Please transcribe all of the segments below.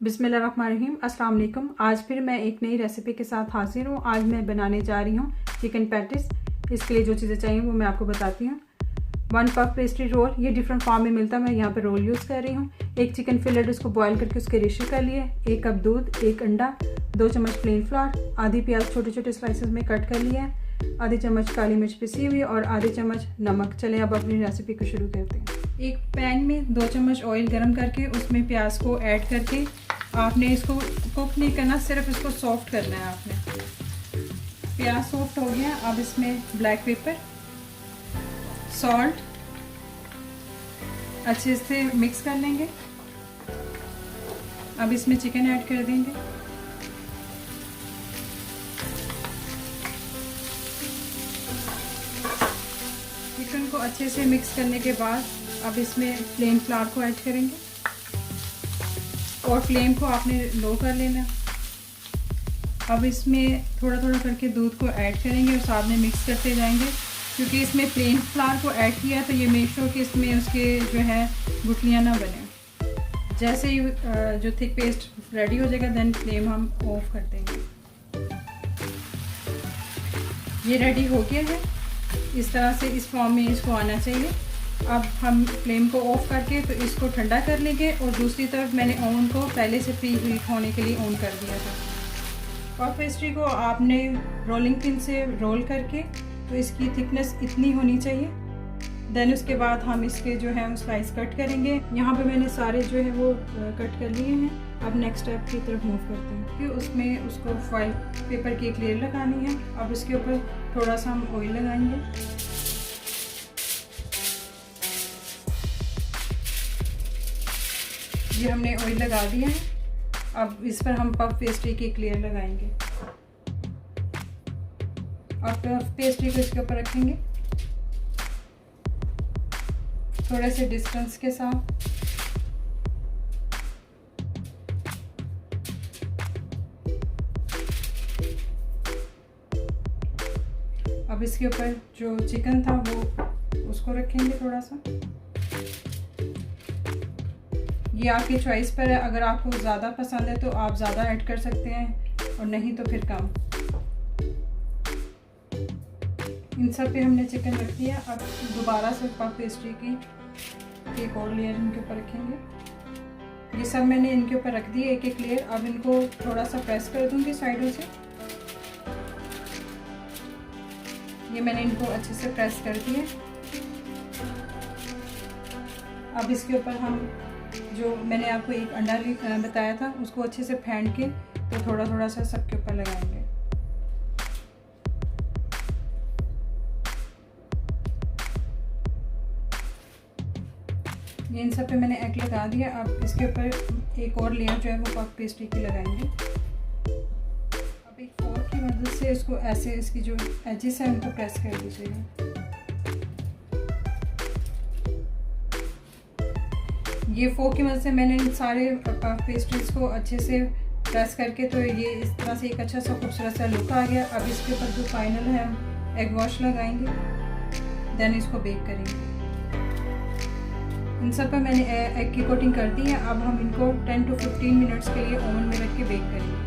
बिस्मिल्लाहिर्रहमानिर्रहीम, अस्सलाम वालेकुम। आज फिर मैं एक नई रेसिपी के साथ हाजिर हूँ। आज मैं बनाने जा रही हूँ चिकन पैटिस। इसके लिए जो चीज़ें चाहिए वो मैं आपको बताती हूँ। 1 पफ पेस्ट्री रोल, ये डिफरेंट फॉर्म में मिलता है, मैं यहाँ पे रोल यूज़ कर रही हूँ। एक चिकन फिलेट, उसको बॉयल करके उसके रेशे कर लिए। 1 कप दूध, 1 अंडा, 2 चम्मच प्लेन फ्लावर, आधी प्याज छोटे छोटे स्लाइसेस में कट कर लिया है, आधी चम्मच काली मिर्च पिसी हुई और आधे चम्मच नमक। चलें अब अपनी रेसिपी को शुरू करते हैं। एक पैन में 2 चम्मच ऑयल गरम करके उसमें प्याज को ऐड करके आपने इसको कुक नहीं करना, सिर्फ इसको सॉफ्ट करना है आपने। प्याज सॉफ्ट हो गया, अब इसमें ब्लैक पेपर, सॉल्ट अच्छे से मिक्स कर लेंगे। अब इसमें चिकन ऐड कर देंगे। चिकन को अच्छे से मिक्स करने के बाद अब इसमें प्लेन फ्लावर को ऐड करेंगे और फ्लेम को आपने लो कर लेना। अब इसमें थोड़ा थोड़ा करके दूध को ऐड करेंगे और साथ में मिक्स करते जाएंगे। क्योंकि इसमें प्लेन फ्लावर को ऐड किया तो ये मेक श्योर कि इसमें उसके जो है गुठलियाँ ना बने। जैसे ही जो थिक पेस्ट रेडी हो जाएगा देन फ्लेम हम ऑफ कर देंगे। ये रेडी हो गया है, इस तरह से इस फॉर्म में इसको आना चाहिए। अब हम फ्लेम को ऑफ करके तो इसको ठंडा कर लेंगे और दूसरी तरफ मैंने ओवन को पहले से प्री हीट होने के लिए ऑन कर दिया था। पफ पेस्ट्री को आपने रोलिंग पिन से रोल करके तो इसकी थिकनेस इतनी होनी चाहिए। देन उसके बाद हम इसके जो है स्लाइस कट करेंगे। यहाँ पे मैंने सारे जो है वो कट कर लिए हैं। अब नेक्स्ट स्टेप की तरफ मूव करते हैं कि उसमें उसको फॉइल पेपर की एक लेयर लगानी है। अब इसके ऊपर थोड़ा सा हम ऑयल लगाएंगे। ये हमने ऑयल लगा दिया है। अब इस पर हम पफ पेस्ट्री की एक लेयर लगाएंगे। अब पफ पेस्ट्री को इसके ऊपर रखेंगे थोड़े से डिस्टेंस के साथ। अब इसके ऊपर जो चिकन था वो उसको रखेंगे थोड़ा सा। ये आपकी चॉइस पर है, अगर आपको ज़्यादा पसंद है तो आप ज़्यादा ऐड कर सकते हैं और नहीं तो फिर कम। इन सब पे हमने चिकन रख दिया। अब दोबारा से पफ पेस्ट्री की एक और लेयर इनके ऊपर रखेंगे। ये सब मैंने इनके ऊपर रख दिए एक एक लेयर। अब इनको थोड़ा सा प्रेस कर दूंगी साइडों से। ये मैंने इनको अच्छे से प्रेस कर दिए। अब इसके ऊपर हम जो मैंने आपको एक अंडा बताया था उसको अच्छे से फेंट के तो थोड़ा थोड़ा सा सबके ऊपर लगाएंगे। ये इन सब पे मैंने एग लगा दिया। अब इसके ऊपर एक और लेयर जो है वो पफ पेस्ट्री की लगाएंगे। अब एक फोर्क की मदद से इसको ऐसे इसकी जो एजेस है उनको प्रेस कर दीजिएगा। ये फोर्क की मदद से मैंने इन सारे पफ पेस्ट्रीज को अच्छे से प्रेस करके तो ये इस तरह से एक अच्छा सा खूबसूरत सा लुक आ गया। अब इसके ऊपर जो फाइनल है हम एग वॉश लगाएंगे, देन इसको बेक करेंगे। इन सब पर मैंने एग की कोटिंग कर दी है। अब हम इनको 10 to 15 मिनट्स के लिए ओवन में रख के बेक करेंगे।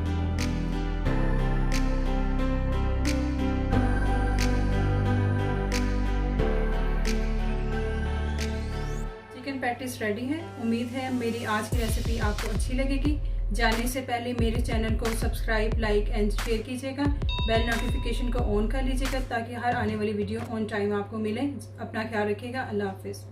चिकन पैटिस रेडी है। उम्मीद है मेरी आज की रेसिपी आपको अच्छी लगेगी। जाने से पहले मेरे चैनल को सब्सक्राइब, लाइक एंड शेयर कीजिएगा। बेल नोटिफिकेशन को ऑन कर लीजिएगा ताकि हर आने वाली वीडियो ऑन टाइम आपको मिले। अपना ख्याल रखिएगा। अल्लाह हाफिज़।